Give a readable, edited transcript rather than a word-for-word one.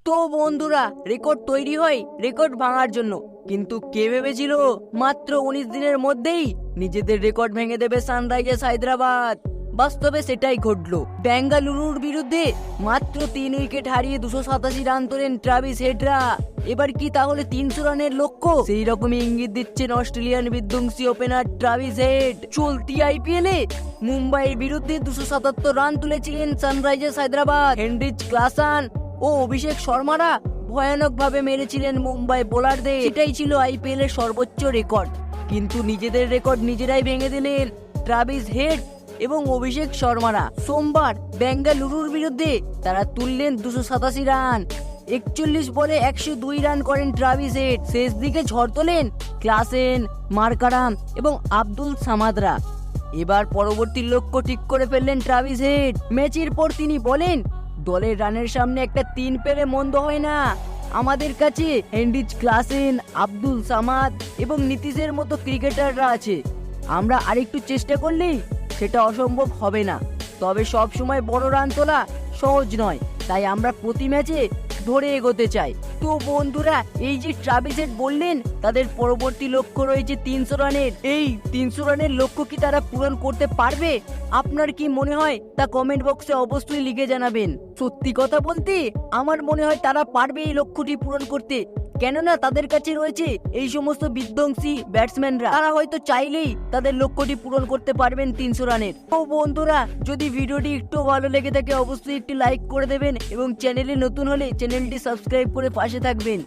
তো বন্ধুরা, রেকর্ড তৈরি হয় রেকর্ড ভাঙার জন্য, কিন্তু কে ভেবেছিল মাত্র 19 দিনের মধ্যেই নিজেদের রেকর্ড ভেঙে দেবে সানরাইজার্স হায়দ্রাবাদ। বাস্তবে সেটাই ঘটলো। বেঙ্গালুরুর বিরুদ্ধে মাত্র 3 উইকেট হারিয়ে 287 রান তোলেন ট্রাভিস হেডরা। এবার কি তাহলে 300 রানের লক্ষ্য? সেই রকমই ইঙ্গিত দিচ্ছেন অস্ট্রেলিয়ান বিধ্বংসী ওপেনার ট্রাভিস হেড। চলতি আইপিএলে মুম্বাইয়ের বিরুদ্ধে 277 রান তুলেছিলেন সানরাইজার্স হায়দ্রাবাদ। হেনরিচ ক্লাসান ও অভিষেক শর্মারা ভয়ানকভাবে মেরেছিলেন মুম্বাই বোলারদের। এটাই ছিল আইপিএল এর সর্বোচ্চ রেকর্ড। কিন্তু নিজেদের রেকর্ড নিজেরাই ভেঙে দিলেন ট্রাভিস হেড এবং অভিষেক শর্মারা। সোমবার বেঙ্গালুরুর বিরুদ্ধে তারা তুললেন 287 রান। 41 বলে 102 রান করেন ট্রাভিস হেড। শেষ দিকে ঝড় তোলেন ক্লাসেন, মার্কারাম এবং আব্দুল সামাদরা। এবার পরবর্তী লক্ষ্য ঠিক করে ফেললেন ট্রাভিস হেড। ম্যাচের পর তিনি বলেন, দলের রানের সামনে একটা 3 পেলে মন্দ হয় না। আমাদের কাছে হেনরিচ ক্লাসেন, আব্দুল সামাদ এবং নীতিশের মতো ক্রিকেটাররা আছে। আমরা আরেকটু চেষ্টা করলেই সেটা অসম্ভব হবে না। তবে সব সময় বড় রান তোলা সহজ নয়, তাই আমরা প্রতি ম্যাচে ধরে এগোতে চাই। তো বন্ধুরা, এই যে ট্রাভিস হেড বললেন তাদের পরবর্তী লক্ষ্য রয়েছে 300 রানের। এই 300 রানের লক্ষ্য কি তারা পূরণ করতে পারবে? আপনার কি মনে হয় তা কমেন্ট বক্সে অবশ্যই লিখে জানাবেন। সত্যি কথা বলতে আমার মনে হয় তারা পারবে এই লক্ষ্যটি পূরণ করতে, কেননা তাদের কাছে রয়েছে এই সমস্ত বিধ্বংসী ব্যাটসম্যানরা। তারা হয়তো চাইলেই তাদের লক্ষ্যটি পূরণ করতে পারবেন 300 রানের। তো বন্ধুরা, যদি ভিডিওটি একটু ভালো লেগে থাকে অবশ্যই একটি লাইক করে দেবেন এবং চ্যানেলে নতুন হলে চ্যানেলটি সাবস্ক্রাইব করে পাশে থাকবেন।